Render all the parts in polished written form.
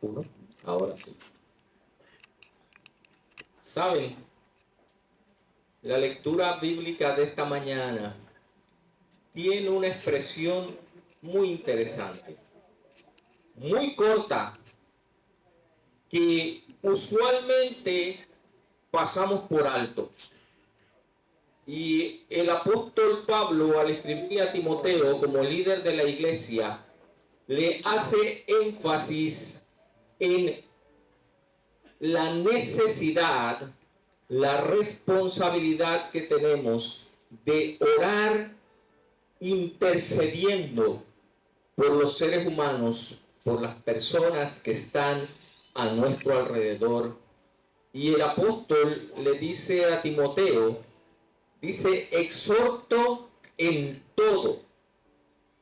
Uno, ahora sí. ¿Saben? La lectura bíblica de esta mañana tiene una expresión muy interesante, muy corta, que usualmente pasamos por alto. Y el apóstol Pablo, al escribirle a Timoteo como líder de la iglesia, le hace énfasis en la necesidad, la responsabilidad que tenemos de orar intercediendo por los seres humanos, por las personas que están a nuestro alrededor. Y el apóstol le dice a Timoteo, dice, exhorto en todo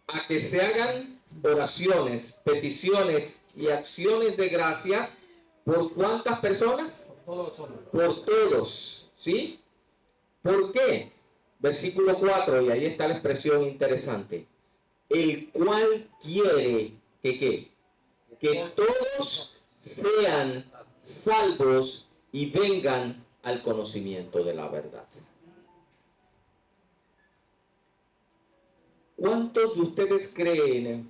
a que se hagan oraciones, peticiones y acciones de gracias. ¿Por cuántas personas? Por todos, ¿sí? ¿Por qué? Versículo 4, y ahí está la expresión interesante. El cual quiere que ¿qué? Que todos sean salvos y vengan al conocimiento de la verdad. ¿Cuántos de ustedes creen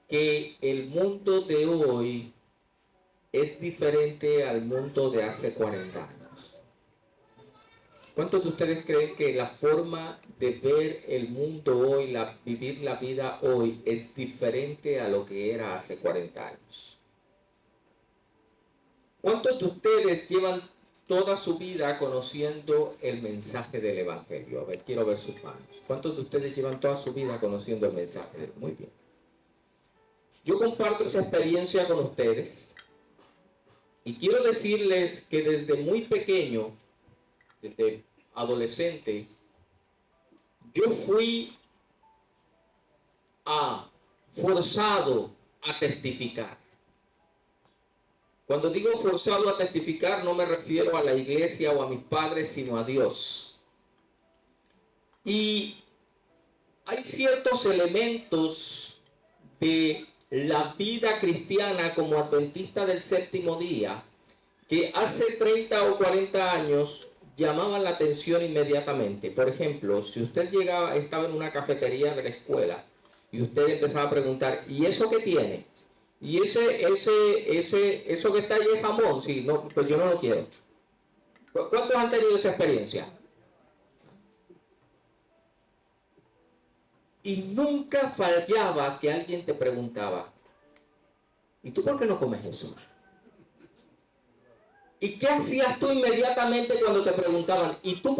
que el mundo de hoy es diferente al mundo de hace 40 años? ¿Cuántos de ustedes creen que la forma de ver el mundo hoy, vivir la vida hoy, es diferente a lo que era hace 40 años? ¿Cuántos de ustedes llevan toda su vida conociendo el mensaje del Evangelio? A ver, quiero ver sus manos. ¿Cuántos de ustedes llevan toda su vida conociendo el mensaje? Muy bien. Yo comparto esa experiencia con ustedes y quiero decirles que desde muy pequeño, desde adolescente, yo fui forzado a testificar. Cuando digo forzado a testificar, no me refiero a la iglesia o a mis padres, sino a Dios. Y hay ciertos elementos de la vida cristiana como adventista del séptimo día que hace 30 o 40 años llamaban la atención inmediatamente. Por ejemplo, si usted estaba en una cafetería de la escuela y usted empezaba a preguntar, ¿y eso qué tiene? ¿Y eso que está ahí es jamón? Sí, no, pues yo no lo quiero. ¿Cuántos han tenido esa experiencia? Y nunca fallaba que alguien te preguntaba, ¿y tú por qué no comes eso? ¿Y qué hacías tú inmediatamente cuando te preguntaban, ¿y tú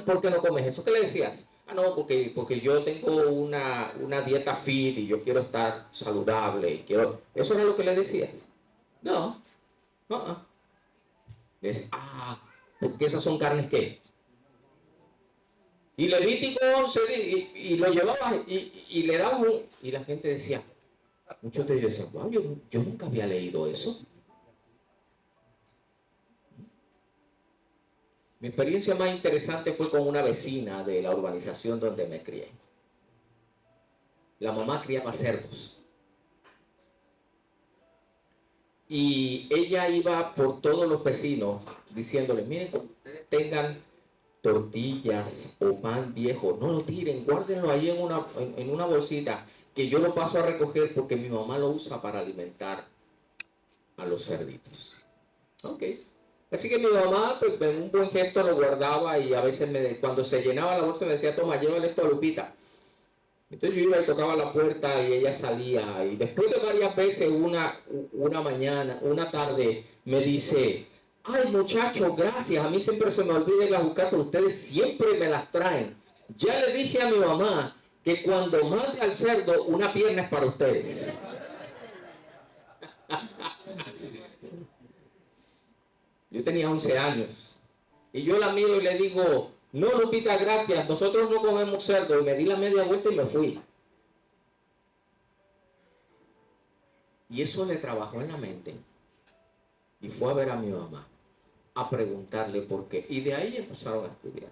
por qué no comes eso? ¿Qué le decías? Ah, no, porque yo tengo una dieta fit y yo quiero estar saludable. Y quiero... ¿Eso era lo que le decías? No. No. Le decías, porque esas son carnes ¿qué? Y Levítico 11 y lo llevaban y le daban y la gente decía, muchos de ellos decían, wow, yo nunca había leído eso. Mi experiencia más interesante fue con una vecina de la urbanización donde me crié. La mamá criaba cerdos. Y ella iba por todos los vecinos diciéndoles, miren, cuando ustedes tengan tortillas o pan viejo, no lo tiren, guárdenlo ahí en una bolsita, que yo lo paso a recoger porque mi mamá lo usa para alimentar a los cerditos. Ok. Así que mi mamá, pues, en un buen gesto lo guardaba y a veces cuando se llenaba la bolsa me decía, toma, llévale esto a Lupita. Entonces yo iba y tocaba la puerta y ella salía. Y después de varias veces, una mañana, una tarde, me dice, ay muchachos, gracias, a mí siempre se me olvida ir a buscar, pero ustedes siempre me las traen. Ya le dije a mi mamá que cuando mate al cerdo, una pierna es para ustedes. Yo tenía 11 años. Y yo la miro y le digo, no Lupita, gracias, nosotros no comemos cerdo. Y me di la media vuelta y me fui. Y eso le trabajó en la mente. Y fue a ver a mi mamá. a preguntarle por qué. Y de ahí empezaron a estudiar.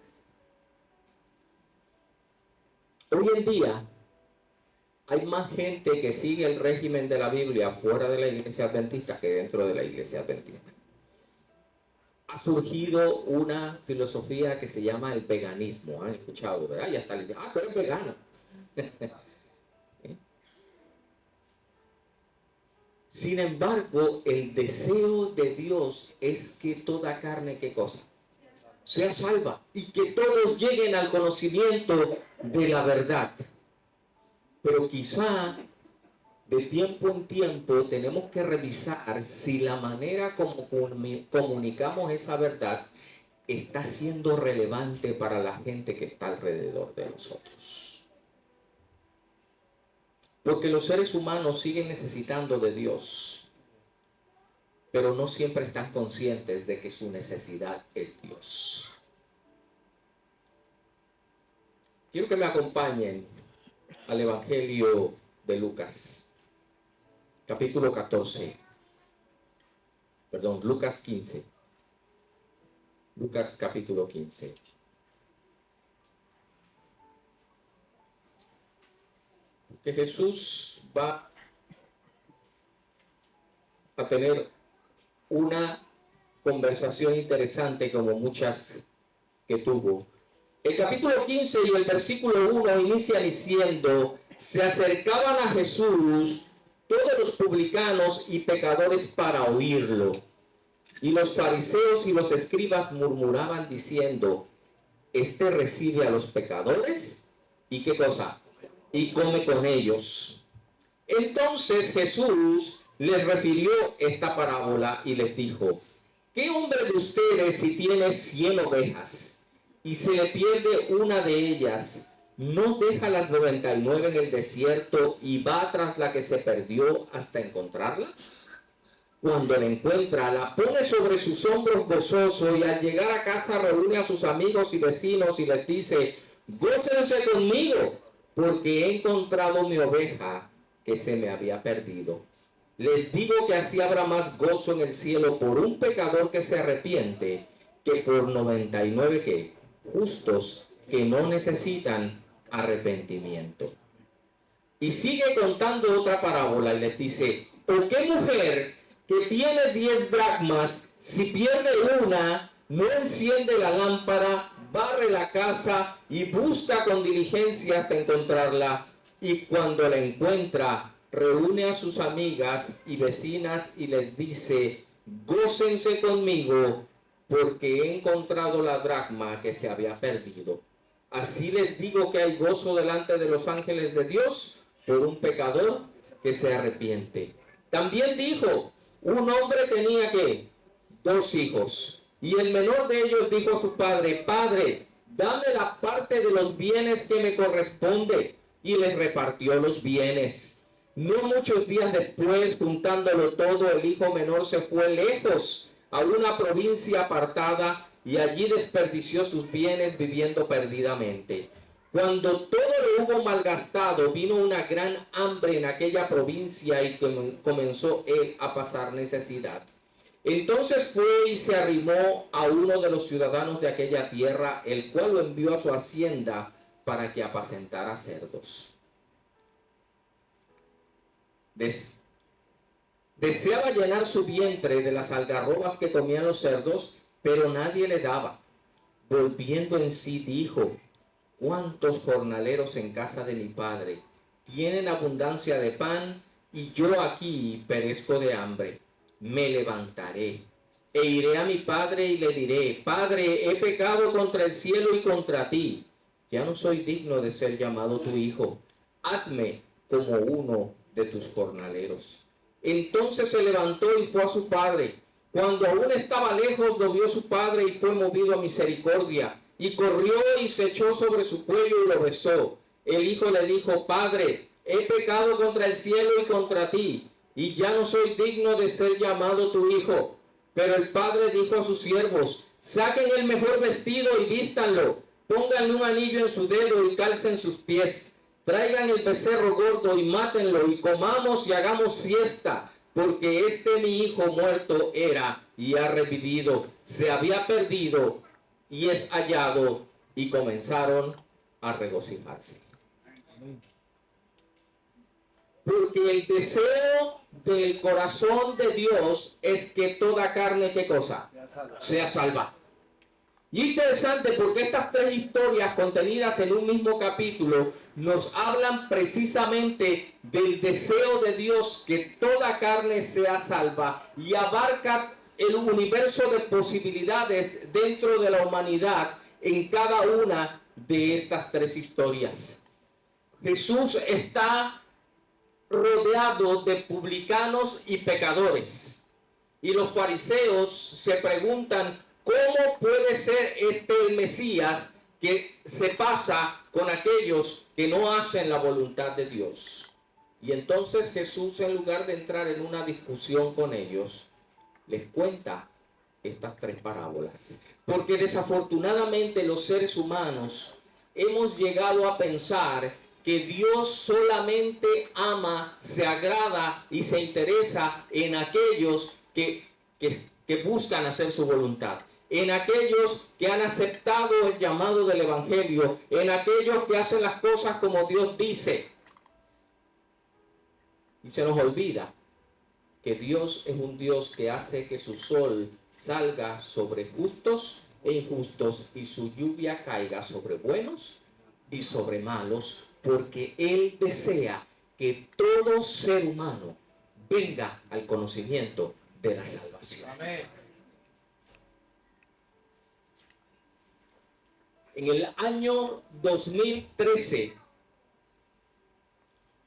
Hoy en día hay más gente que sigue el régimen de la Biblia fuera de la iglesia adventista que dentro de la iglesia adventista. Ha surgido una filosofía que se llama el veganismo. ¿Han escuchado, verdad? Y hasta le dicen, tú eres vegano. Sin embargo, el deseo de Dios es que toda carne, ¿qué cosa? Sea salva y que todos lleguen al conocimiento de la verdad. Pero quizá de tiempo en tiempo tenemos que revisar si la manera como comunicamos esa verdad está siendo relevante para la gente que está alrededor de nosotros. Porque los seres humanos siguen necesitando de Dios, pero no siempre están conscientes de que su necesidad es Dios. Quiero que me acompañen al Evangelio de Lucas, capítulo 14. Perdón, Lucas 15. Lucas capítulo 15. Que Jesús va a tener una conversación interesante como muchas que tuvo. El capítulo 15 y el versículo 1 inicia diciendo: se acercaban a Jesús todos los publicanos y pecadores para oírlo. Y los fariseos y los escribas murmuraban diciendo: este recibe a los pecadores, ¿y qué cosa? Y come con ellos. Entonces Jesús les refirió esta parábola y les dijo: ¿qué hombre de ustedes, si tiene 100 ovejas y se le pierde una de ellas, no deja las 99 en el desierto y va tras la que se perdió hasta encontrarla? Cuando la encuentra, la pone sobre sus hombros gozoso, y al llegar a casa reúne a sus amigos y vecinos y les dice: gócense conmigo, porque he encontrado mi oveja que se me había perdido. Les digo que así habrá más gozo en el cielo por un pecador que se arrepiente que por 99 que justos que no necesitan arrepentimiento. Y sigue contando otra parábola y les dice: ¿por qué mujer que tiene 10 dracmas, si pierde una, no enciende la lámpara, barre la casa y busca con diligencia hasta encontrarla? Y cuando la encuentra, reúne a sus amigas y vecinas y les dice: gócense conmigo, porque he encontrado la dracma que se había perdido. Así les digo que hay gozo delante de los ángeles de Dios por un pecador que se arrepiente. También dijo: un hombre tenía ¿qué? 2 hijos, y el menor de ellos dijo a su padre: Padre, dame la parte de los bienes que me corresponde, y les repartió los bienes. No muchos días después, juntándolo todo, el hijo menor se fue lejos a una provincia apartada, y allí desperdició sus bienes viviendo perdidamente. Cuando todo lo hubo malgastado, vino una gran hambre en aquella provincia y comenzó él a pasar necesidad. Entonces fue y se arrimó a uno de los ciudadanos de aquella tierra, el cual lo envió a su hacienda para que apacentara cerdos. Deseaba llenar su vientre de las algarrobas que comían los cerdos, pero nadie le daba. Volviendo en sí, dijo: ¿cuántos jornaleros en casa de mi padre tienen abundancia de pan, y yo aquí perezco de hambre? Me levantaré e iré a mi padre y le diré: Padre, he pecado contra el cielo y contra ti. Ya no soy digno de ser llamado tu hijo. Hazme como uno de tus jornaleros. Entonces se levantó y fue a su padre. Cuando aún estaba lejos, lo vio su padre y fue movido a misericordia. Y corrió y se echó sobre su cuello y lo besó. El hijo le dijo: Padre, he pecado contra el cielo y contra ti, y ya no soy digno de ser llamado tu hijo. Pero el padre dijo a sus siervos: saquen el mejor vestido y vístanlo, pónganle un anillo en su dedo y calcen sus pies. Traigan el becerro gordo y mátenlo, y comamos y hagamos fiesta, porque este mi hijo muerto era y ha revivido, se había perdido y es hallado, y comenzaron a regocijarse. Porque el deseo del corazón de Dios es que toda carne, ¿qué cosa? Sea salva. Y interesante porque estas tres historias contenidas en un mismo capítulo nos hablan precisamente del deseo de Dios que toda carne sea salva, y abarca el universo de posibilidades dentro de la humanidad en cada una de estas tres historias. Jesús está rodeado de publicanos y pecadores. Y los fariseos se preguntan, ¿cómo puede ser este el Mesías que se pasa con aquellos que no hacen la voluntad de Dios? Y entonces Jesús, en lugar de entrar en una discusión con ellos, les cuenta estas tres parábolas. Porque desafortunadamente los seres humanos hemos llegado a pensar que Dios solamente ama, se agrada y se interesa en aquellos que buscan hacer su voluntad, en aquellos que han aceptado el llamado del Evangelio, en aquellos que hacen las cosas como Dios dice. Y se nos olvida que Dios es un Dios que hace que su sol salga sobre justos e injustos y su lluvia caiga sobre buenos y sobre malos, porque Él desea que todo ser humano venga al conocimiento de la salvación. Amén. En el año 2013,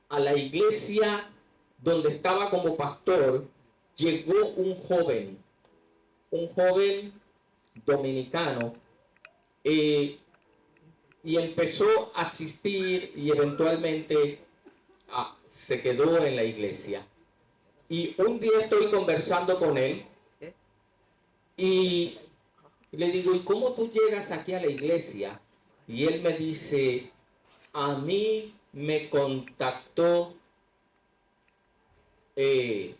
a la iglesia donde estaba como pastor, llegó un joven dominicano, y empezó a asistir y eventualmente se quedó en la iglesia. Y un día estoy conversando con él y le digo, ¿y cómo tú llegas aquí a la iglesia? Y él me dice, a mí me contactó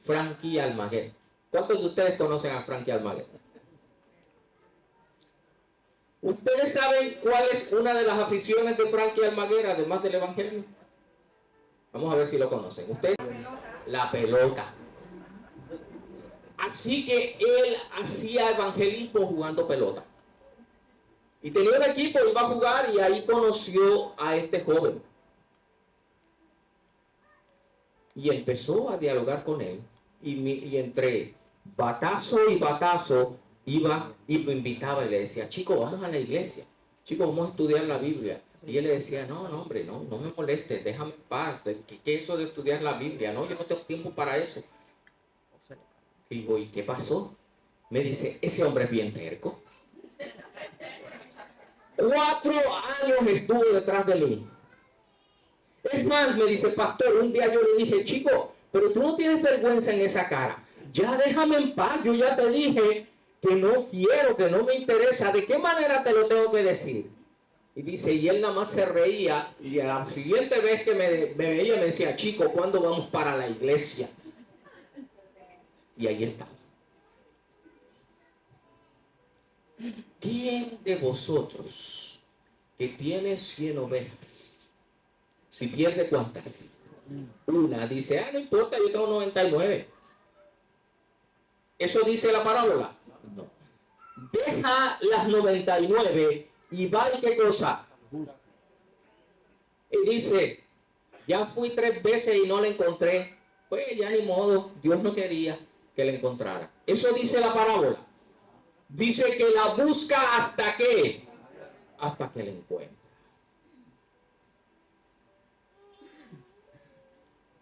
Frankie Almaguer. ¿Cuántos de ustedes conocen a Frankie Almaguer? ¿Ustedes saben cuál es una de las aficiones de Frankie Almaguer, además del evangelio? Vamos a ver si lo conocen. ¿Ustedes? La pelota. Así que él hacía evangelismo jugando pelota. Y tenía un equipo, iba a jugar, y ahí conoció a este joven. Y empezó a dialogar con él. Y entre batazo y batazo iba y lo invitaba y le decía, chico, vamos a la iglesia. Chico, vamos a estudiar la Biblia. Y él le decía, no, hombre, no me molestes, déjame en paz. ¿Qué es eso de estudiar la Biblia? No, yo no tengo tiempo para eso. Y digo, ¿y qué pasó? Me dice, ese hombre es bien terco. 4 años estuvo detrás de mí. Es más, me dice, pastor, un día yo le dije, chico, pero tú no tienes vergüenza en esa cara. Ya déjame en paz, yo ya te dije que no quiero, que no me interesa. ¿De qué manera te lo tengo que decir? Y dice, y él nada más se reía, y a la siguiente vez que me veía me decía, chico, ¿cuándo vamos para la iglesia? Y ahí estaba. ¿Quién de vosotros que tiene 100 ovejas, si pierde cuántas? Una, dice, no importa, yo tengo 99. ¿Eso dice la parábola? No. Deja las 99 y va y qué cosa. Y dice, ya fui 3 veces y no la encontré. Pues ya ni modo, Dios no quería que la encontrara. Eso dice la parábola. Dice que la busca hasta que la encuentra.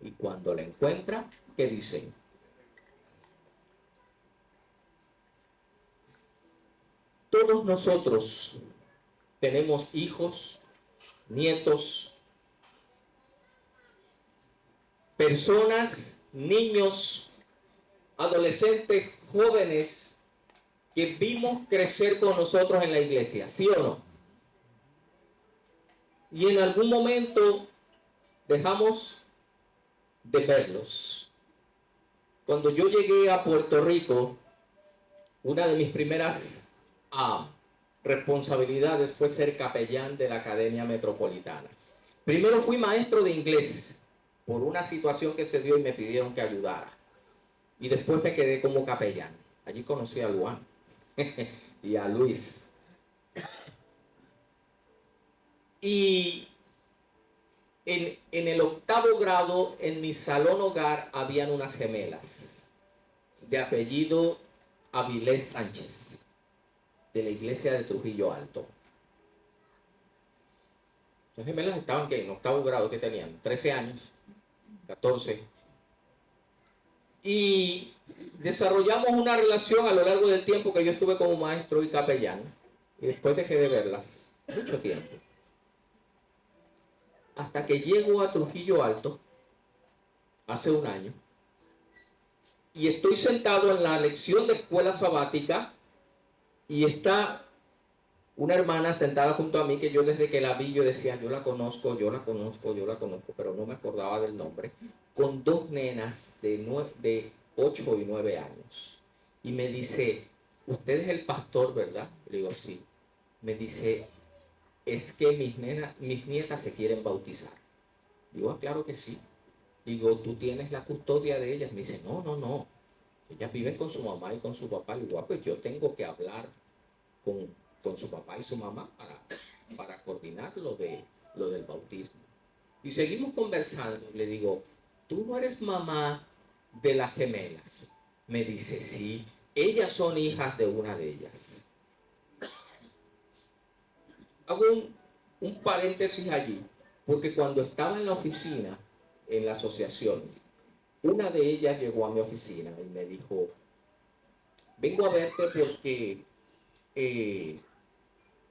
Y cuando la encuentra, ¿qué dice? Todos nosotros tenemos hijos, nietos, personas, niños, adolescentes, jóvenes que vimos crecer con nosotros en la iglesia, ¿sí o no? Y en algún momento dejamos de verlos. Cuando yo llegué a Puerto Rico, una de mis primeras responsabilidades fue ser capellán de la Academia Metropolitana. Primero fui maestro de inglés por una situación que se dio y me pidieron que ayudara. Y después me quedé como capellán. Allí conocí a Luan y a Luis. Y en el 8º grado, en mi salón hogar, habían unas gemelas de apellido Avilés Sánchez, de la iglesia de Trujillo Alto. Las gemelas estaban, ¿qué? En 8º grado, ¿qué tenían? 13 años, 14. Y desarrollamos una relación a lo largo del tiempo que yo estuve como maestro y capellán. Y después dejé de verlas mucho tiempo. Hasta que llego a Trujillo Alto, hace un año, y estoy sentado en la lección de escuela sabática, y está una hermana sentada junto a mí que yo desde que la vi yo decía, yo la conozco, pero no me acordaba del nombre, con 2 nenas de 8 y 9 años. Y me dice, usted es el pastor, ¿verdad? Le digo, sí. Me dice, es que mis nietas se quieren bautizar. Digo, claro que sí. Digo, ¿tú tienes la custodia de ellas? Me dice, no, no, no. Ellas viven con su mamá y con su papá. Le digo, pues yo tengo que hablar con su papá y su mamá para coordinar lo del bautismo. Y seguimos conversando. Le digo, ¿tú no eres mamá de las gemelas? Me dice, sí. Ellas son hijas de una de ellas. Hago un paréntesis allí, porque cuando estaba en la oficina, en la asociación, una de ellas llegó a mi oficina y me dijo, vengo a verte porque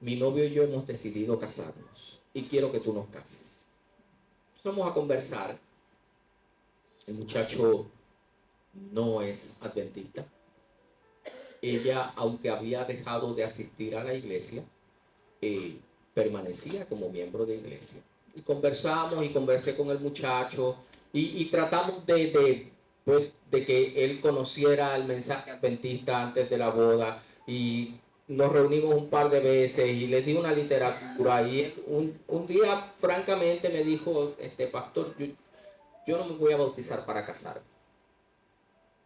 mi novio y yo hemos decidido casarnos y quiero que tú nos cases. Vamos a conversar. El muchacho no es adventista. Ella, aunque había dejado de asistir a la iglesia, permanecía como miembro de iglesia. Y conversamos y conversé con el muchacho y tratamos pues, de que él conociera el mensaje adventista antes de la boda, y nos reunimos un par de veces y le di una literatura, y un día francamente me dijo, pastor, yo no me voy a bautizar para casarme.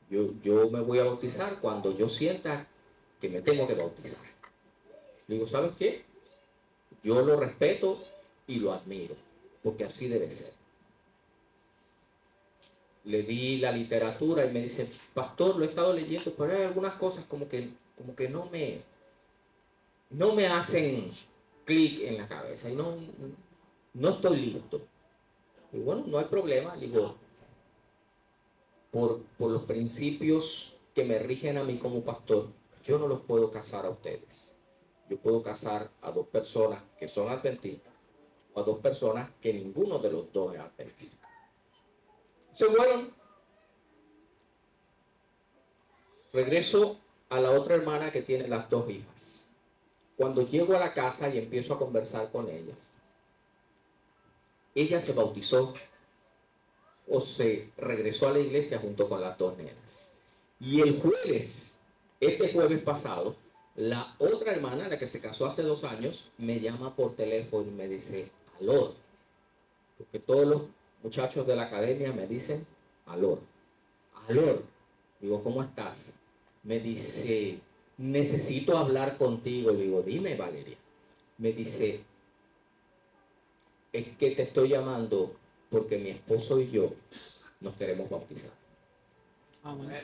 Yo me voy a bautizar cuando yo sienta que me tengo que bautizar. Le digo, ¿sabes qué? Yo lo respeto y lo admiro, porque así debe ser. Le di la literatura y me dice, pastor, lo he estado leyendo, pero hay algunas cosas como que no me hacen clic en la cabeza y no estoy listo. Y bueno, no hay problema, digo, por los principios que me rigen a mí como pastor, yo no los puedo casar a ustedes. Yo puedo casar a 2 personas que son adventistas o a 2 personas que ninguno de los 2 es adventista. Se fueron. Regreso a la otra hermana que tiene las 2 hijas. Cuando llego a la casa y empiezo a conversar con ellas, ella se bautizó o se regresó a la iglesia junto con las 2 nenas. Y el jueves, este jueves pasado, la otra hermana, la que se casó hace 2 años, me llama por teléfono y me dice, aló, porque todos los muchachos de la academia me dicen, aló, aló. Digo, ¿cómo estás? Me dice, necesito hablar contigo. Le digo, dime, Valeria. Me dice, es que te estoy llamando porque mi esposo y yo nos queremos bautizar. Amén.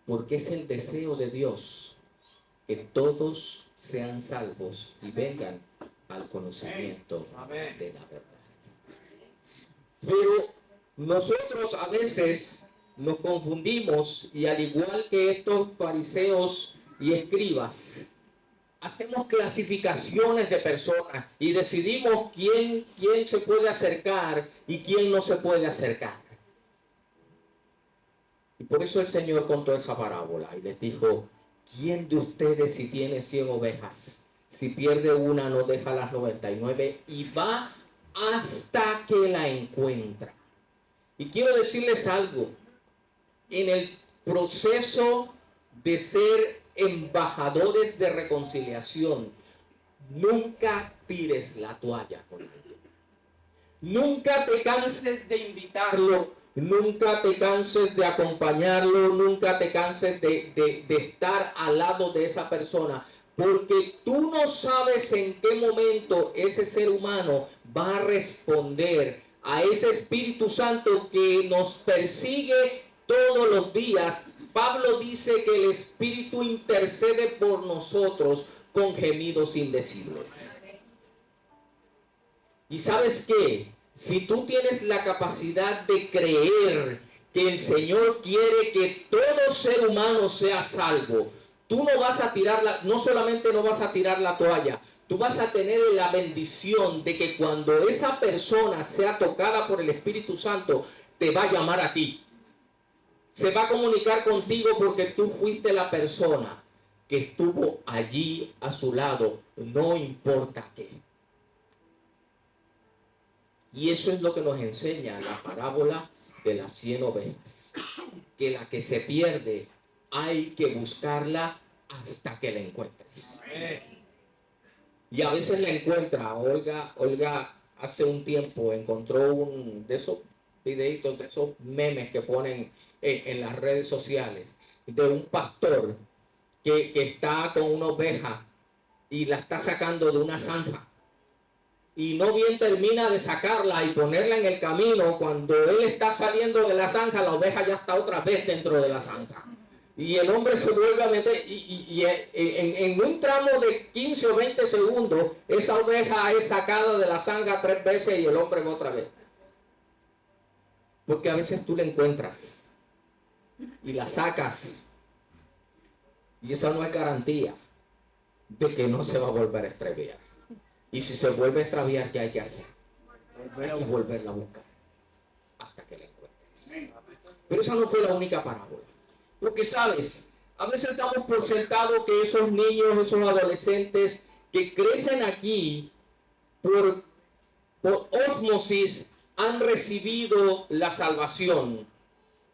Porque es el deseo de Dios que todos sean salvos y vengan al conocimiento de la verdad. Pero nosotros a veces nos confundimos y, al igual que estos fariseos y escribas, hacemos clasificaciones de personas y decidimos quién se puede acercar y quién no se puede acercar. Y por eso el Señor contó esa parábola y les dijo, ¿quién de ustedes, si tiene 100 ovejas, si pierde una, no deja las 99 y va hasta que la encuentra? Y quiero decirles algo, en el proceso de ser embajadores de reconciliación, nunca tires la toalla con alguien. Nunca te canses de invitarlo, nunca te canses de acompañarlo, nunca te canses de estar al lado de esa persona, porque tú no sabes en qué momento ese ser humano va a responder a ese Espíritu Santo que nos persigue todos los días. Pablo dice que el Espíritu intercede por nosotros con gemidos indecibles. ¿Y sabes qué? Si tú tienes la capacidad de creer que el Señor quiere que todo ser humano sea salvo, tú no vas a tirar no solamente no vas a tirar la toalla, tú vas a tener la bendición de que cuando esa persona sea tocada por el Espíritu Santo, te va a llamar a ti. Se va a comunicar contigo porque tú fuiste la persona que estuvo allí a su lado, no importa qué. Y eso es lo que nos enseña la parábola de las 100 ovejas. Que la que se pierde hay que buscarla hasta que la encuentres. Y a veces la encuentra. Olga hace un tiempo encontró un de esos videitos, de esos memes que ponen en las redes sociales, de un pastor que está con una oveja y la está sacando de una zanja. Y no bien termina de sacarla y ponerla en el camino, cuando él está saliendo de la zanja, la oveja ya está otra vez dentro de la zanja. Y el hombre se vuelve a meter y en un tramo de 15 o 20 segundos, esa oveja es sacada de la zanja 3 veces y el hombre va otra vez. Porque a veces tú la encuentras y la sacas y esa no es garantía de que no se va a volver a extraviar. Y si se vuelve a extraviar, ¿qué hay que hacer? Hay que volverla a buscar hasta que la encuentres. Pero esa no fue la única parábola. Porque, ¿sabes? A veces damos por sentado que esos niños, esos adolescentes que crecen aquí por ósmosis han recibido la salvación.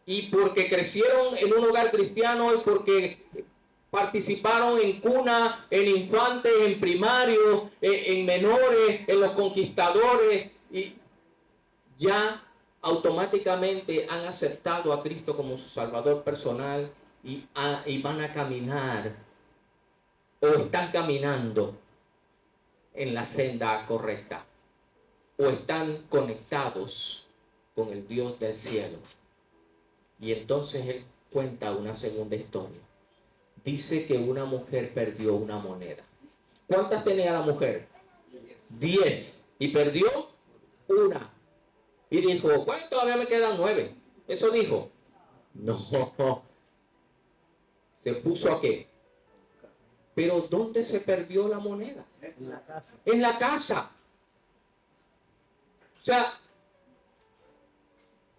Y porque crecieron en un hogar cristiano y porque participaron en cuna, en infantes, en primarios, en menores, en los conquistadores, y ya automáticamente han aceptado a Cristo como su Salvador personal y van a caminar o están caminando en la senda correcta o están conectados con el Dios del cielo. Y entonces él cuenta una segunda historia. Dice que una mujer perdió una moneda. ¿Cuántas tenía la mujer? 10. Y perdió una. Y dijo, bueno, todavía me quedan 9. Eso dijo. No. ¿Se puso a qué? Pero ¿dónde se perdió la moneda? En la casa. En la casa. O sea,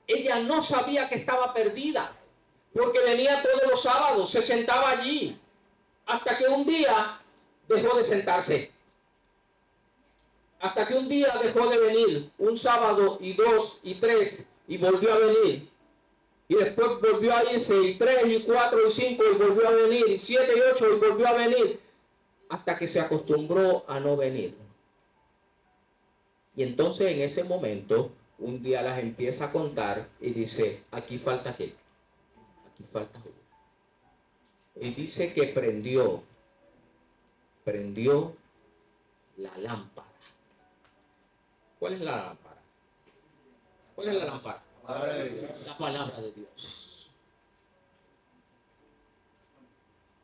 ella no sabía que estaba perdida. Porque venía todos los sábados, se sentaba allí, hasta que un día dejó de sentarse. Hasta que un día dejó de venir, un sábado y 2 y 3, y volvió a venir. Y después volvió a irse, y 3 y 4 y 5, y volvió a venir, y 7 y 8, y volvió a venir, hasta que se acostumbró a no venir. Y entonces en ese momento, un día las empieza a contar y dice, aquí falta qué. Aquí falta uno. Y dice que prendió la lámpara. ¿Cuál es la lámpara? ¿Cuál es la lámpara? La palabra de Dios.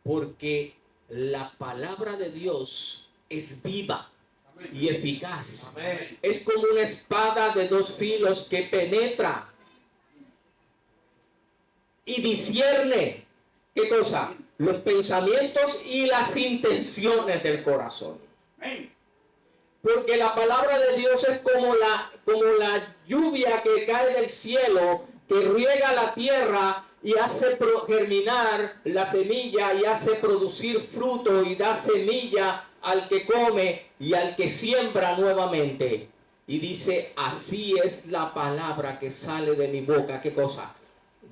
Porque la palabra de Dios es viva y eficaz. Es como una espada de 2 filos que penetra y discierne, ¿qué cosa? Los pensamientos y las intenciones del corazón. Porque la palabra de Dios es como la lluvia que cae del cielo, que riega la tierra y hace germinar la semilla y hace producir fruto y da semilla al que come y al que siembra nuevamente. Y dice, así es la palabra que sale de mi boca. ¿Qué cosa?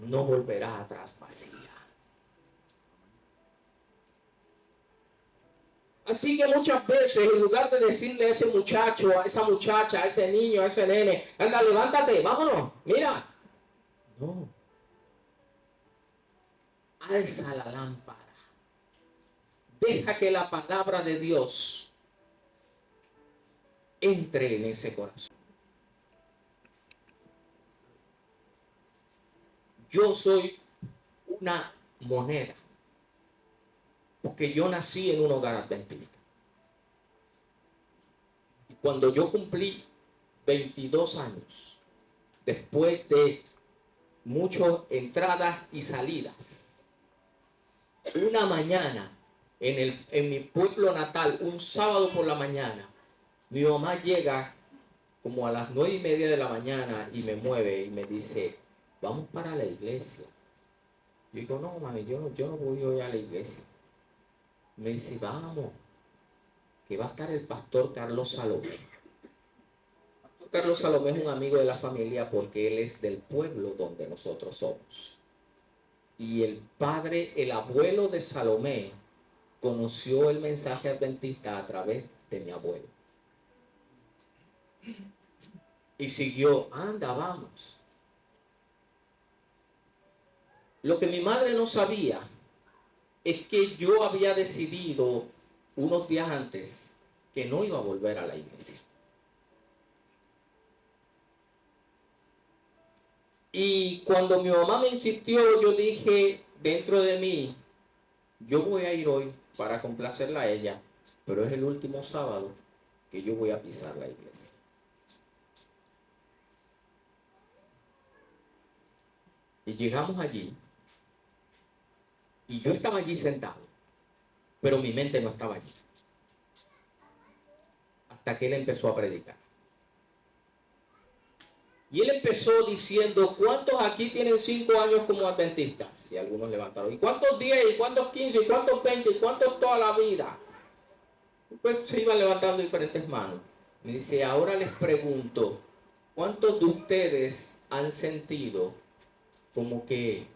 No volverá atrás vacía. Así que muchas veces, en lugar de decirle a ese muchacho, a esa muchacha, a ese niño, a ese nene, anda, levántate, vámonos, mira. No, alza la lámpara. Deja que la palabra de Dios entre en ese corazón. Yo soy una moneda, porque yo nací en un hogar adventista. Y cuando yo cumplí 22 años, después de muchas entradas y salidas, una mañana en mi pueblo natal, un sábado por la mañana, mi mamá llega como a las 9:30 de la mañana y me mueve y me dice, vamos para la iglesia. Yo digo, no, mami, yo no voy hoy a la iglesia. Me dice, vamos, que va a estar el pastor Carlos Salomé. El pastor Carlos Salomé es un amigo de la familia porque él es del pueblo donde nosotros somos. Y el padre, el abuelo de Salomé, conoció el mensaje adventista a través de mi abuelo. Y siguió, anda, vamos. Lo que mi madre no sabía es que yo había decidido unos días antes que no iba a volver a la iglesia. Y cuando mi mamá me insistió, yo dije dentro de mí, yo voy a ir hoy para complacerla a ella, pero es el último sábado que yo voy a pisar la iglesia. Y llegamos allí, y yo estaba allí sentado, pero mi mente no estaba allí. Hasta que él empezó a predicar. Y él empezó diciendo, ¿cuántos aquí tienen 5 años como adventistas? Y algunos levantaron. ¿Y cuántos 10? ¿Y cuántos 15? ¿Y cuántos 20? ¿Y cuántos toda la vida? Pues se iban levantando diferentes manos. Me dice, ahora les pregunto, ¿cuántos de ustedes han sentido como que,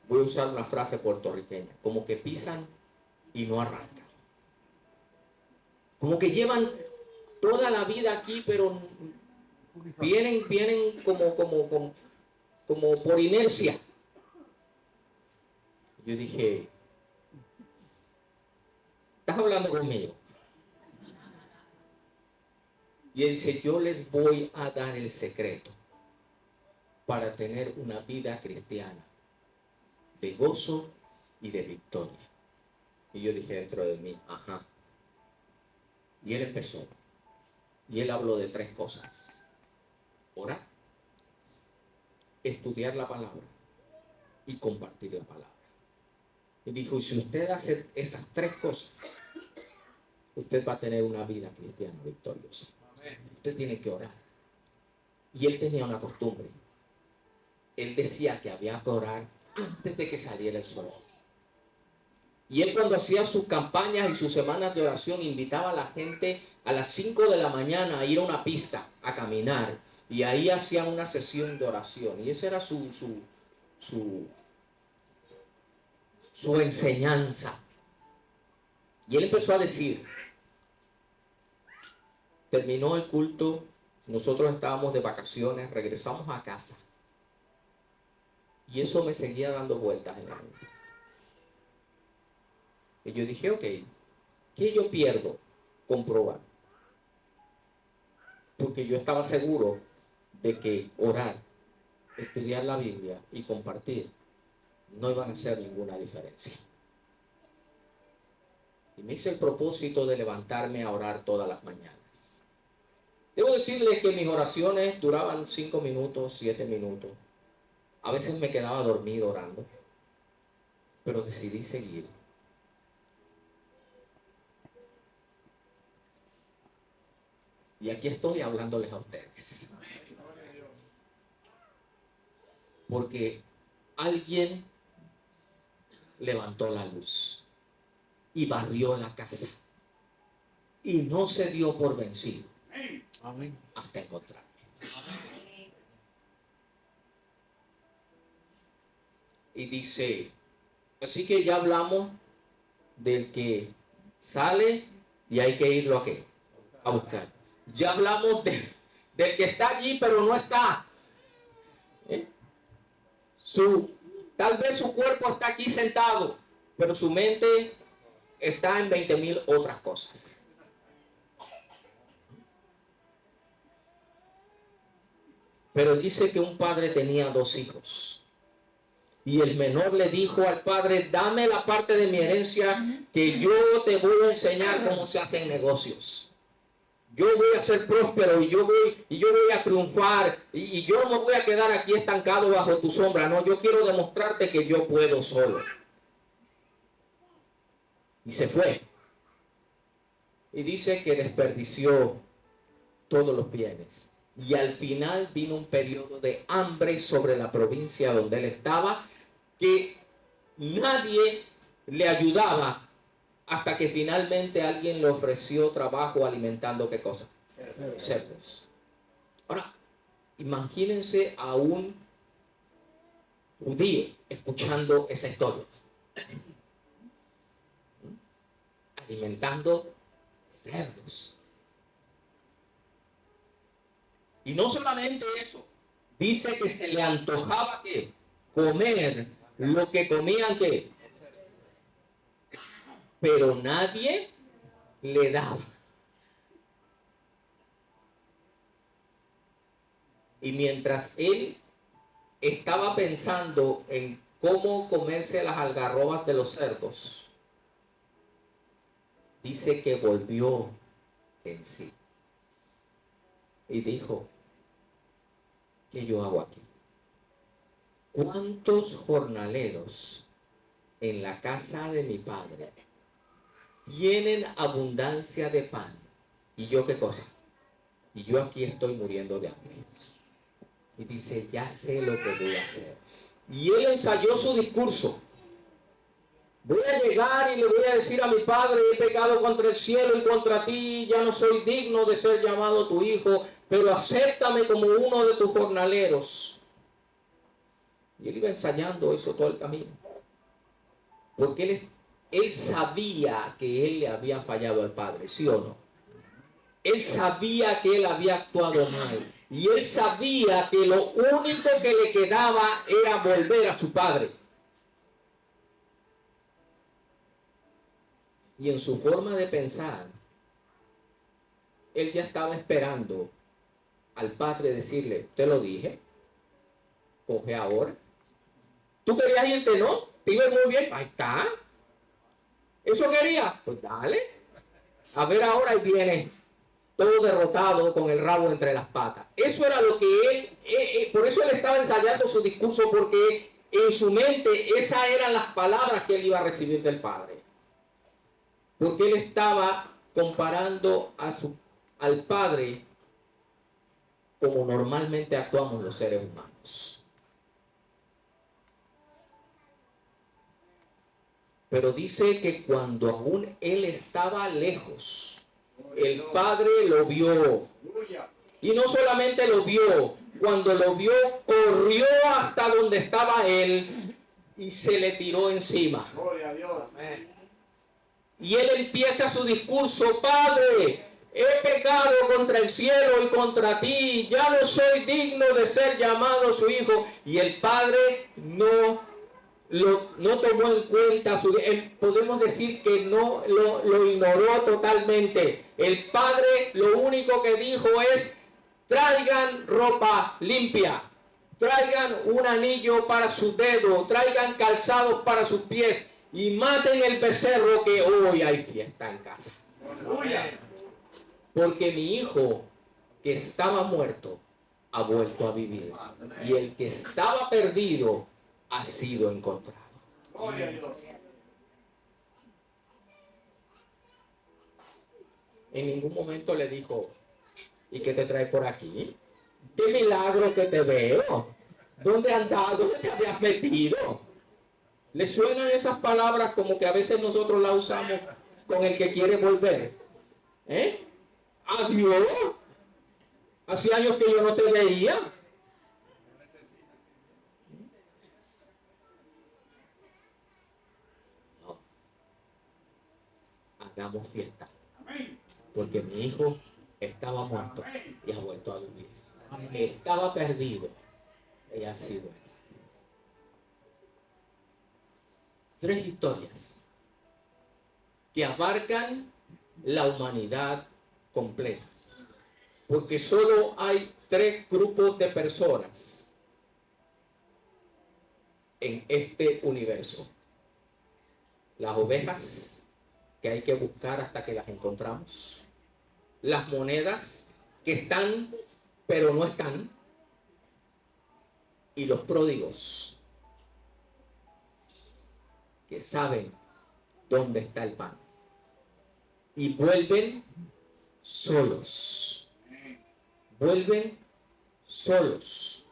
voy a usar una frase puertorriqueña, como que pisan y no arrancan? Como que llevan toda la vida aquí, pero vienen como por inercia. Yo dije, ¿estás hablando conmigo? Y él dice, yo les voy a dar el secreto para tener una vida cristiana de gozo y de victoria. Y yo dije dentro de mí, ajá. Y él empezó. Y él habló de 3 cosas. Orar, estudiar la palabra y compartir la palabra. Y dijo, si usted hace esas 3 cosas, usted va a tener una vida cristiana victoriosa. Usted tiene que orar. Y él tenía una costumbre. Él decía que había que orar antes de que saliera el sol. Y él cuando hacía sus campañas y sus semanas de oración invitaba a la gente a las 5 de la mañana a ir a una pista, a caminar. Y ahí hacían una sesión de oración. Y esa era su enseñanza. Y él empezó a decir, terminó el culto, nosotros estábamos de vacaciones, regresamos a casa. Y eso me seguía dando vueltas en la mente. Y yo dije, ok, ¿qué yo pierdo? Comprobar. Porque yo estaba seguro de que orar, estudiar la Biblia y compartir no iban a hacer ninguna diferencia. Y me hice el propósito de levantarme a orar todas las mañanas. Debo decirles que mis oraciones duraban 5 minutos, 7 minutos. A veces me quedaba dormido orando, pero decidí seguir. Y aquí estoy hablándoles a ustedes. Porque alguien levantó la luz y barrió la casa y no se dio por vencido. Amén. hasta encontrarme. Y dice, así que ya hablamos del que sale y hay que irlo a qué, a buscar. Ya hablamos del que está allí pero no está. ¿Eh? Tal vez su cuerpo está aquí sentado, pero su mente está en 20,000 otras cosas. Pero dice que un padre tenía 2 hijos. Y el menor le dijo al padre, dame la parte de mi herencia que yo te voy a enseñar cómo se hacen negocios. Yo voy a ser próspero y yo voy a triunfar y yo no voy a quedar aquí estancado bajo tu sombra. No, yo quiero demostrarte que yo puedo solo. Y se fue. Y dice que desperdició todos los bienes. Y al final vino un periodo de hambre sobre la provincia donde él estaba, que nadie le ayudaba hasta que finalmente alguien le ofreció trabajo alimentando, ¿qué cosa? Cerdos. Ahora, imagínense a un judío escuchando esa historia. Alimentando cerdos. Y no solamente eso, dice que se le antojaba que comer lo que comían que, pero nadie le daba. Y mientras él estaba pensando en cómo comerse las algarrobas de los cerdos, dice que volvió en sí y dijo, ¿qué yo hago aquí? ¿Cuántos jornaleros en la casa de mi padre tienen abundancia de pan? ¿Y yo qué cosa? Y yo aquí estoy muriendo de hambre. Y dice, ya sé lo que voy a hacer. Y él ensayó su discurso. Voy a llegar y le voy a decir a mi padre, he pecado contra el cielo y contra ti, ya no soy digno de ser llamado tu hijo, pero acéptame como uno de tus jornaleros. Y él iba ensayando eso todo el camino. Porque él sabía que él le había fallado al padre, ¿sí o no? Él sabía que él había actuado mal. Y él sabía que lo único que le quedaba era volver a su padre. Y en su forma de pensar, él ya estaba esperando al padre decirle, te lo dije, coge ahora. ¿Tú querías irte, no? Te iba muy bien, ahí está. ¿Eso quería? Pues dale. A ver ahora, ahí viene todo derrotado con el rabo entre las patas. Eso era lo que por eso él estaba ensayando su discurso, porque en su mente esas eran las palabras que él iba a recibir del Padre. Porque él estaba comparando al Padre como normalmente actuamos los seres humanos. Pero dice que cuando aún él estaba lejos, el Padre lo vio. Y no solamente lo vio, cuando lo vio, corrió hasta donde estaba él y se le tiró encima. Gloria a Dios. Y él empieza su discurso, Padre, he pecado contra el cielo y contra ti, ya no soy digno de ser llamado su hijo. Y el Padre no tomó en cuenta, podemos decir que no lo ignoró totalmente. El Padre lo único que dijo es, traigan ropa limpia, traigan un anillo para sus dedos, traigan calzados para sus pies y maten el becerro, que hoy hay fiesta en casa. Porque mi hijo que estaba muerto ha vuelto a vivir, y el que estaba perdido ha sido encontrado. Gloria a Dios. En ningún momento le dijo, ¿y qué te trae por aquí? ¡Qué milagro que te veo! ¿Dónde andabas? ¿Dónde te habías metido? ¿Le suenan esas palabras como que a veces nosotros las usamos con el que quiere volver? ¿Eh? Adiós. Hace años que yo no te veía. No, hagamos fiesta. Porque mi hijo estaba muerto y ha vuelto a vivir. Estaba perdido y ha sido. Tres historias que abarcan la humanidad completa. Porque solo hay tres grupos de personas en este universo. Las ovejas, que hay que buscar hasta que las encontramos. Las monedas, que están, pero no están. Y los pródigos, que saben dónde está el pan. Y vuelven solos. Vuelven solos.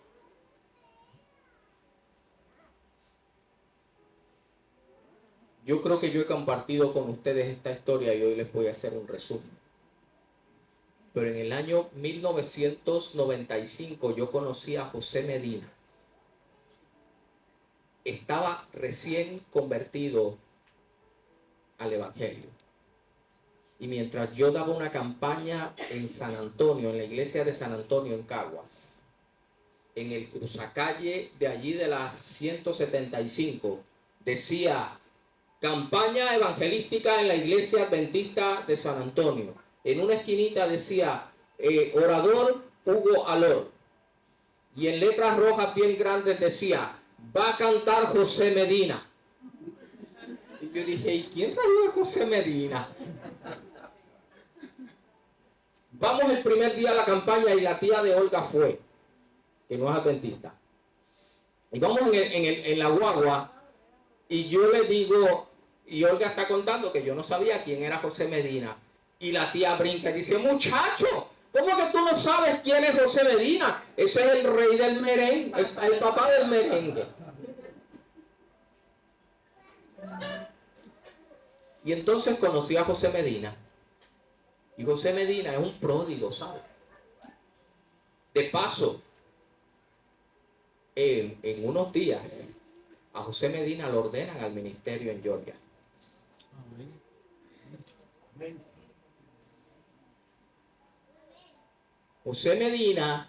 Yo creo que yo he compartido con ustedes esta historia y hoy les voy a hacer un resumen. Pero en el año 1995 yo conocí a José Medina. Estaba recién convertido al Evangelio. Y mientras yo daba una campaña en San Antonio, en la iglesia de San Antonio en Caguas, en el cruzacalle de allí de las 175, decía: campaña evangelística en la iglesia adventista de San Antonio. En una esquinita decía orador Hugo Alor. Y en letras rojas bien grandes decía: va a cantar José Medina. Y yo dije: ¿y quién es José Medina? Vamos el primer día a la campaña y la tía de Olga fue, que no es adventista. Y vamos en la guagua y yo le digo, y Olga está contando que yo no sabía quién era José Medina. Y la tía brinca y dice: muchacho, ¿cómo que tú no sabes quién es José Medina? Ese es el rey del merengue, el papá del merengue. Y entonces conocí a José Medina. Y José Medina es un pródigo, ¿sabes? De paso, en unos días, a José Medina lo ordenan al ministerio en Georgia. José Medina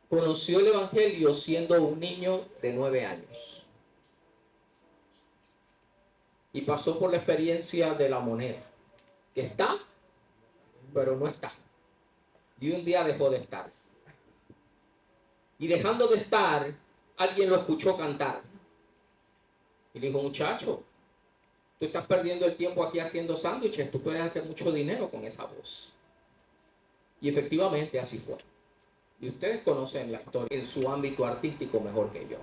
conoció el Evangelio siendo un niño de 9 años. Y pasó por la experiencia de la moneda, que está, pero no está. Y un día dejó de estar. Y dejando de estar, alguien lo escuchó cantar. Y le dijo: muchacho, tú estás perdiendo el tiempo aquí haciendo sándwiches, tú puedes hacer mucho dinero con esa voz. Y efectivamente así fue. Y ustedes conocen la historia en su ámbito artístico mejor que yo.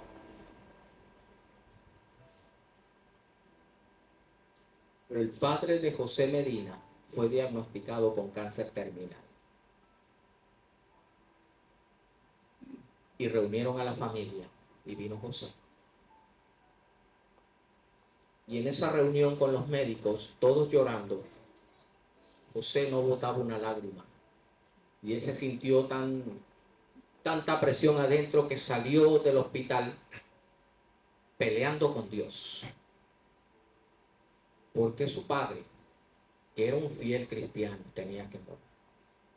Pero el padre de José Medina fue diagnosticado con cáncer terminal. Y reunieron a la familia y vino José. Y en esa reunión con los médicos, todos llorando, José no botaba una lágrima. Y él se sintió tanta presión adentro que salió del hospital peleando con Dios. Porque su padre, que era un fiel cristiano, tenía que morir.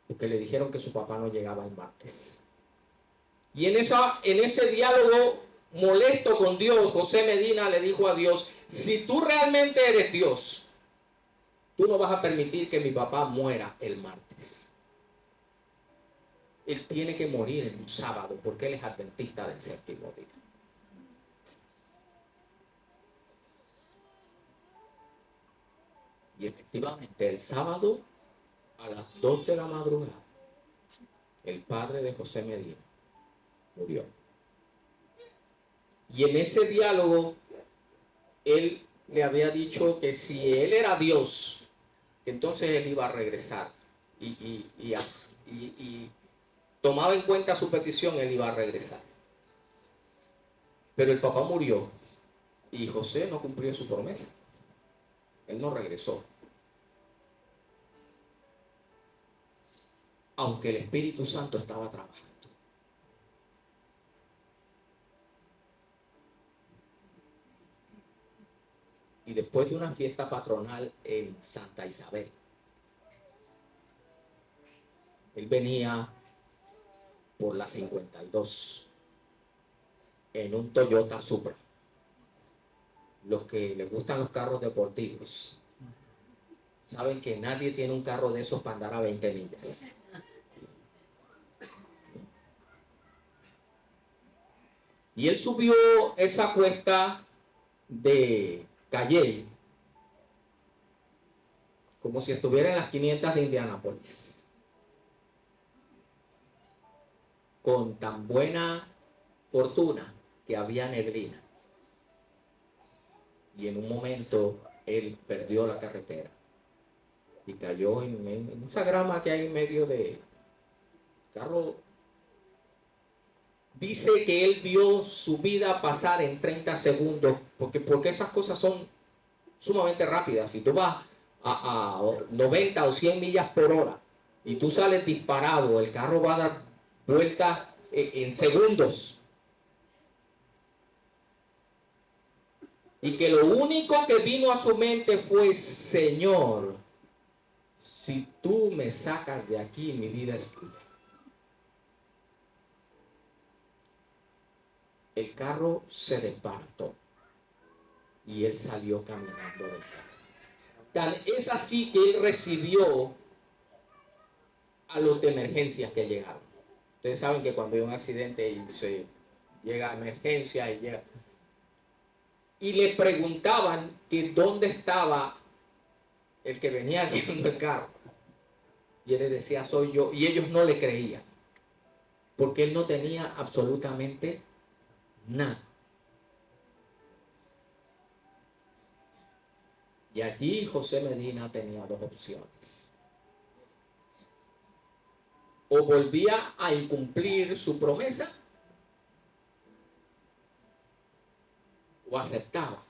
Porque le dijeron que su papá no llegaba el martes. Y en ese diálogo molesto con Dios, José Medina le dijo a Dios: si tú realmente eres Dios, tú no vas a permitir que mi papá muera el martes. Él tiene que morir en un sábado porque él es adventista del séptimo día. Y efectivamente el sábado a las 2 de la madrugada, el padre de José Medina murió. Y en ese diálogo, él le había dicho que si él era Dios, que entonces él iba a regresar. Y tomaba en cuenta su petición, él iba a regresar. Pero el papá murió y José no cumplió su promesa. Él no regresó. aunque el Espíritu Santo estaba trabajando. Y después de una fiesta patronal en Santa Isabel, él venía por la 52 en un Toyota Supra. Los que les gustan los carros deportivos saben que nadie tiene un carro de esos para andar a 20 millas. Y él subió esa cuesta de Calle como si estuviera en las 500 de Indianápolis, con tan buena fortuna que había neblina. Y en un momento él perdió la carretera y cayó en esa grama que hay en medio de carro. Dice que él vio su vida pasar en 30 segundos, porque esas cosas son sumamente rápidas. Si tú vas a 90 o 100 millas por hora y tú sales disparado, el carro va a dar vueltas en segundos. Y que lo único que vino a su mente fue: Señor, si tú me sacas de aquí, mi vida es tuya. El carro se desbarató y él salió caminando del carro. Tan es así que él recibió a los de emergencias que llegaron. Ustedes saben que cuando hay un accidente y se llega a emergencia y le preguntaban que dónde estaba el que venía guiando el carro. Y él les decía: soy yo. Y ellos no le creían, porque él no tenía absolutamente nada. Y allí José Medina tenía dos opciones: o volvía a incumplir su promesa, o aceptaba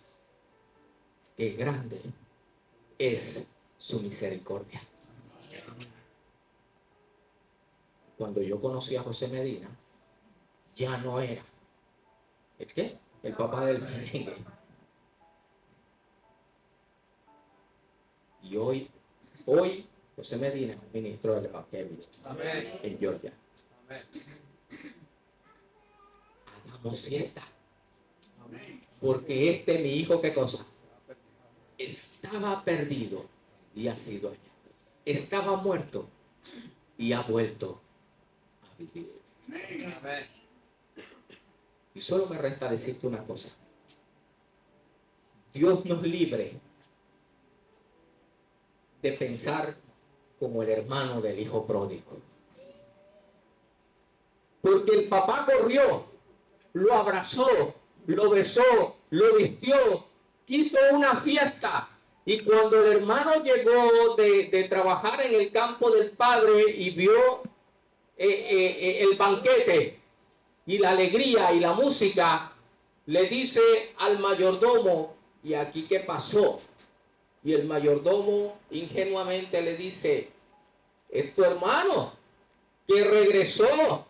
que grande es su misericordia. Cuando yo conocí a José Medina, ya no era ¿el qué? El papá del merengue. Y hoy José Medina es ministro del Evangelio en Georgia. Amén. Hagamos fiesta. Porque mi hijo, ¿qué cosa? Estaba perdido y ha sido hallado. Estaba muerto y ha vuelto a vivir. Amén. Y solo me resta decirte una cosa: Dios nos libre de pensar como el hermano del hijo pródigo. Porque el papá corrió, lo abrazó, lo besó, lo vistió, hizo una fiesta. Y cuando el hermano llegó de trabajar en el campo del padre y vio el banquete y la alegría y la música, le dice al mayordomo: ¿y aquí qué pasó? Y el mayordomo ingenuamente le dice: es tu hermano que regresó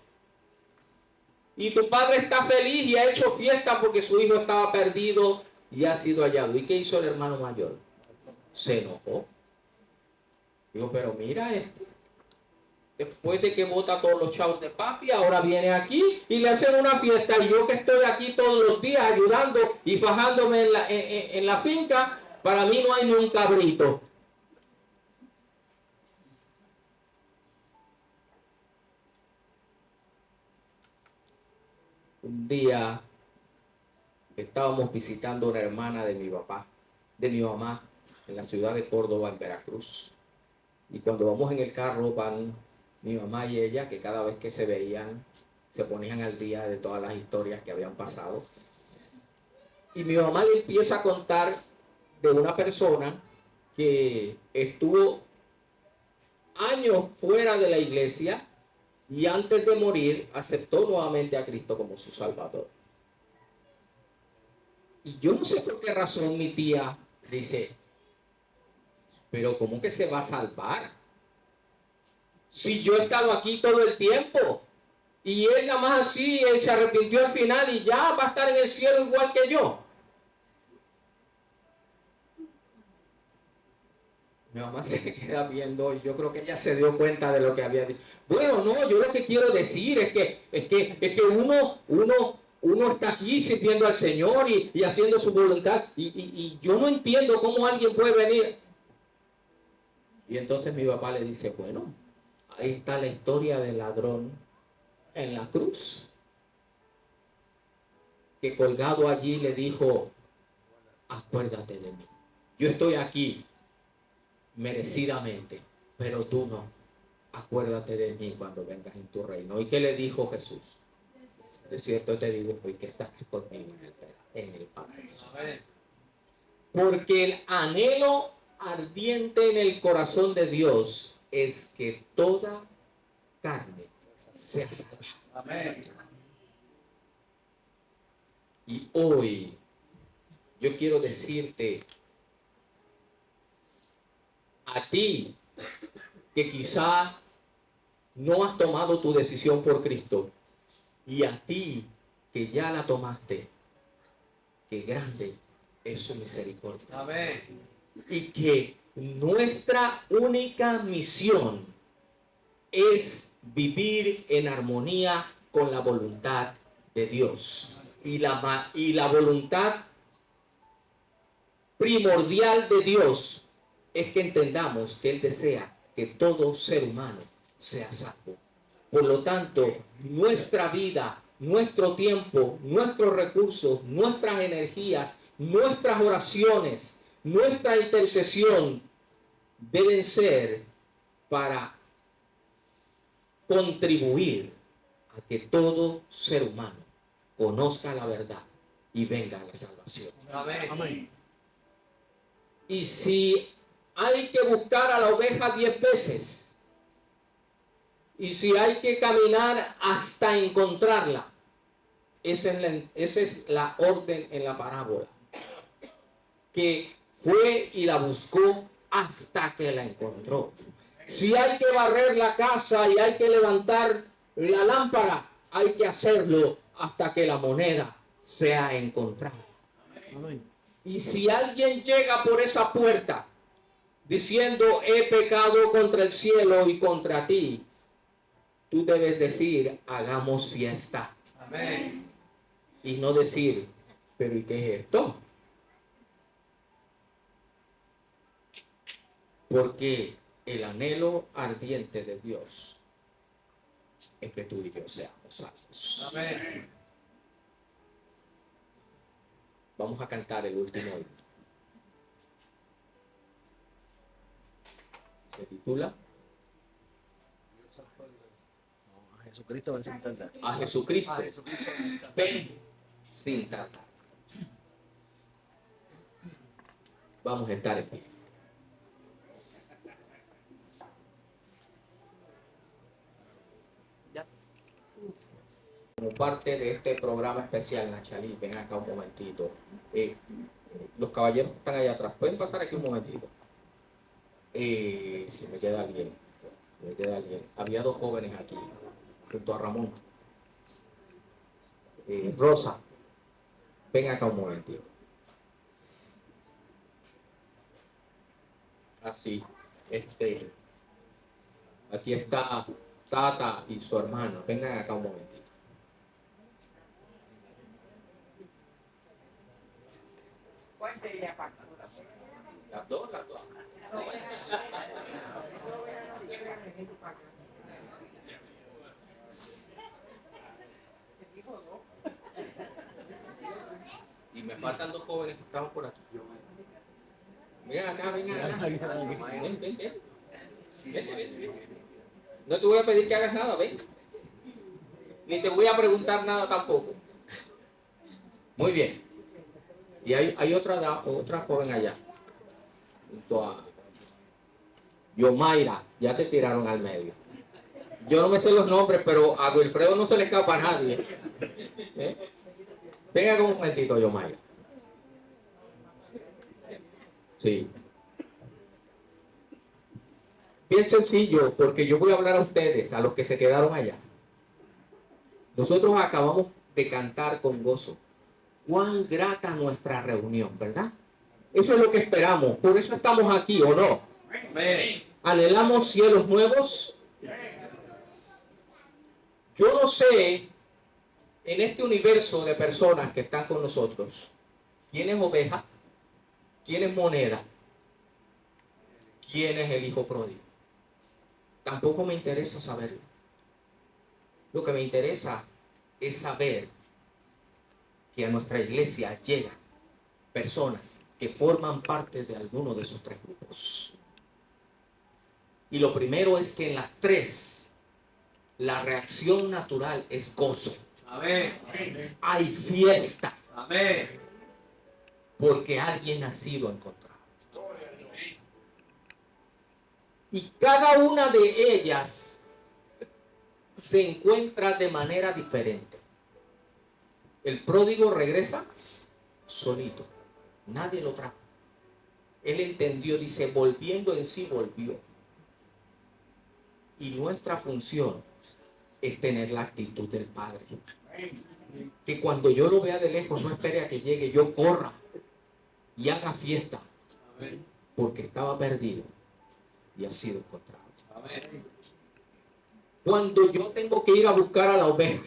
y tu padre está feliz y ha hecho fiesta porque su hijo estaba perdido y ha sido hallado. ¿Y qué hizo el hermano mayor? Se enojó. Dijo: pero mira, después de que bota todos los chavos de papi, ahora viene aquí y le hacen una fiesta, y yo que estoy aquí todos los días ayudando y fajándome en la finca, para mí no hay ni un cabrito. Un día estábamos visitando a una hermana de mi papá, de mi mamá, en la ciudad de Córdoba, en Veracruz. Y cuando vamos en el carro, van mi mamá y ella, que cada vez que se veían, se ponían al día de todas las historias que habían pasado. Y mi mamá le empieza a contar de una persona que estuvo años fuera de la iglesia y antes de morir aceptó nuevamente a Cristo como su Salvador. Y yo no sé por qué razón mi tía dice: pero ¿cómo que se va a salvar? Si yo he estado aquí todo el tiempo. Y él nada más así, él se arrepintió al final y ya va a estar en el cielo igual que yo. Mi mamá se queda viendo y yo creo que ella se dio cuenta de lo que había dicho. Bueno, no, yo lo que quiero decir es que uno está aquí sirviendo al Señor y haciendo su voluntad. Y yo no entiendo cómo alguien puede venir. Y entonces mi papá le dice, bueno, ahí está la historia del ladrón en la cruz, que colgado allí le dijo, acuérdate de mí. Yo estoy aquí merecidamente, pero tú no. Acuérdate de mí cuando vengas en tu reino. ¿Y qué le dijo Jesús? De cierto te digo hoy que estás conmigo en el paraíso. Porque el anhelo ardiente en el corazón de Dios es que toda carne sea salva. Amén. Y hoy yo quiero decirte a ti que quizá no has tomado tu decisión por Cristo, y a ti que ya la tomaste, que grande es su misericordia. Amén. Y que nuestra única misión es vivir en armonía con la voluntad de Dios. Y la voluntad primordial de Dios es que entendamos que Él desea que todo ser humano sea salvo. Por lo tanto, nuestra vida, nuestro tiempo, nuestros recursos, nuestras energías, nuestras oraciones, nuestra intercesión deben ser para contribuir a que todo ser humano conozca la verdad y venga a la salvación. Amén. Amén. Y si hay que buscar a la oveja 10 veces, y si hay que caminar hasta encontrarla, esa es la orden en la parábola, que fue y la buscó hasta que la encontró. Si hay que barrer la casa y hay que levantar la lámpara, hay que hacerlo hasta que la moneda sea encontrada. Y si alguien llega por esa puerta diciendo he pecado contra el cielo y contra ti, tú debes decir hagamos fiesta. Amén. Y no decir, pero ¿y qué es esto? Porque el anhelo ardiente de Dios es que tú y yo seamos salvos. Amén. Vamos a cantar el último himno. Se titula A Jesucristo ven sin tardar. A Jesucristo ven sin tardar. Vamos a estar en pie. Como parte de este programa especial, Nachalí, ven acá un momentito. Los caballeros que están allá atrás, pueden pasar aquí un momentito. Si me queda alguien. Había 2 jóvenes aquí, junto a Ramón. Rosa, ven acá un momentito. Así, aquí está Tata y su hermana. Vengan acá un momentito. Las dos. Y me faltan 2 jóvenes que estaban por aquí. Vengan acá. Ven. Vente. No te voy a pedir que hagas nada, ven. Ni te voy a preguntar nada tampoco. Muy bien. Y hay otra joven allá. Junto a Yomaira. Ya te tiraron al medio. Yo no me sé los nombres, pero a Wilfredo no se le escapa a nadie. Venga con un momentito, Yomaira. Sí. Bien sencillo, porque yo voy a hablar a ustedes, a los que se quedaron allá. Nosotros acabamos de cantar con gozo. Cuán grata nuestra reunión, ¿verdad? Eso es lo que esperamos. Por eso estamos aquí, ¿o no? Anhelamos cielos nuevos. Yo no sé, en este universo de personas que están con nosotros, quién es oveja, quién es moneda, quién es el hijo pródigo. Tampoco me interesa saberlo. Lo que me interesa es saber que a nuestra iglesia llegan personas que forman parte de alguno de esos tres grupos. Y lo primero es que en las tres, la reacción natural es gozo. Amén. Hay fiesta. Amén. Porque alguien ha sido encontrado. Y cada una de ellas se encuentra de manera diferente. El pródigo regresa solito. Nadie lo trajo. Él entendió, dice, volviendo en sí, volvió. Y nuestra función es tener la actitud del Padre. Que cuando yo lo vea de lejos, no espere a que llegue, yo corra y haga fiesta. Porque estaba perdido y ha sido encontrado. Cuando yo tengo que ir a buscar a la oveja,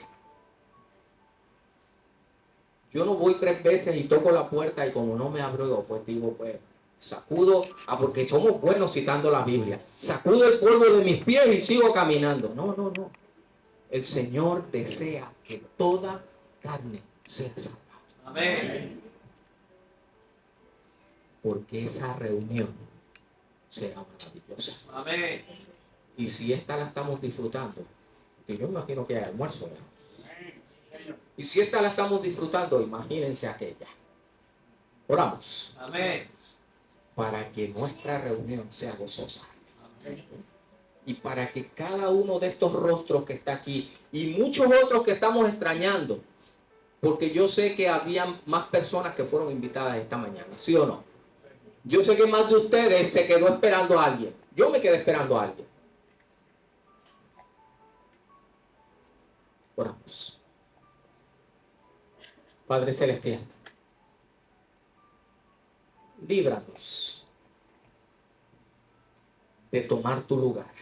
yo no voy 3 veces y toco la puerta y como no me abrió, pues digo, pues sacudo, porque somos buenos citando la Biblia, sacudo el polvo de mis pies y sigo caminando. No. El Señor desea que toda carne sea salva. Amén. Porque esa reunión será maravillosa. Amén. Y si esta la estamos disfrutando, porque yo imagino que hay almuerzo, ¿verdad? Y si esta la estamos disfrutando, imagínense aquella. Oramos. Amén. Para que nuestra reunión sea gozosa. Y para que cada uno de estos rostros que está aquí y muchos otros que estamos extrañando, porque yo sé que había más personas que fueron invitadas esta mañana, ¿sí o no? Yo sé que más de ustedes se quedó esperando a alguien. Yo me quedé esperando a alguien. Oramos. Padre Celestial, líbranos de tomar tu lugar,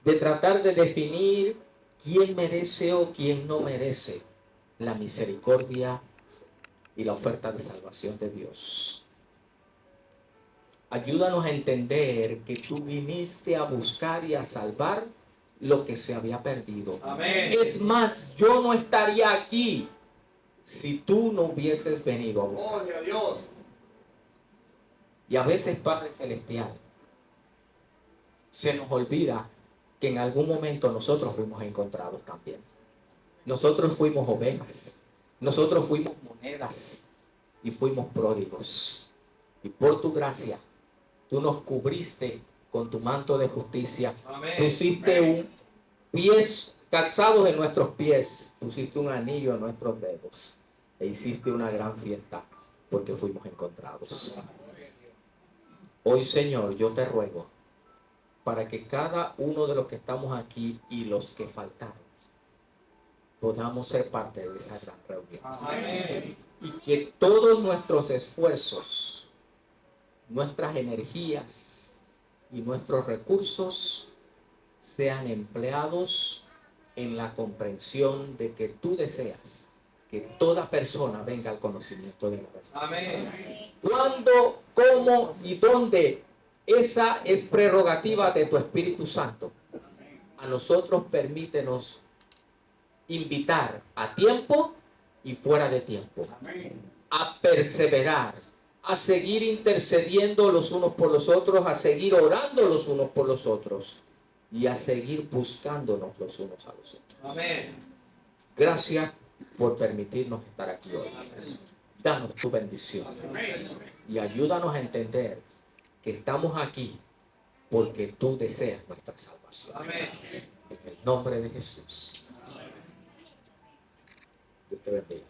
de tratar de definir quién merece o quién no merece la misericordia y la oferta de salvación de Dios. Ayúdanos a entender que tú viniste a buscar y a salvar lo que se había perdido. Amén. Es más, yo no estaría aquí si tú no hubieses venido a buscar. Gloria a Dios. Y a veces, Padre Celestial, se nos olvida que en algún momento nosotros fuimos encontrados también. Nosotros fuimos ovejas, nosotros fuimos monedas y fuimos pródigos. Y por tu gracia, tú nos cubriste con tu manto de justicia. Amén. Pusiste un pies calzados en nuestros pies, pusiste un anillo en nuestros dedos e hiciste una gran fiesta porque fuimos encontrados. Hoy, Señor, yo te ruego para que cada uno de los que estamos aquí y los que faltaron podamos ser parte de esa gran reunión. Amén. Y que todos nuestros esfuerzos, nuestras energías y nuestros recursos sean empleados en la comprensión de que tú deseas que toda persona venga al conocimiento de la verdad. Amén. ¿Cuándo, cómo y dónde? Esa es prerrogativa de tu Espíritu Santo. A nosotros permítenos invitar a tiempo y fuera de tiempo, a perseverar, a seguir intercediendo los unos por los otros, a seguir orando los unos por los otros y a seguir buscándonos los unos a los otros. Amén. Gracias por permitirnos estar aquí hoy. Danos tu bendición y ayúdanos a entender que estamos aquí porque tú deseas nuestra salvación. Amén. En el nombre de Jesús. Dios te bendiga.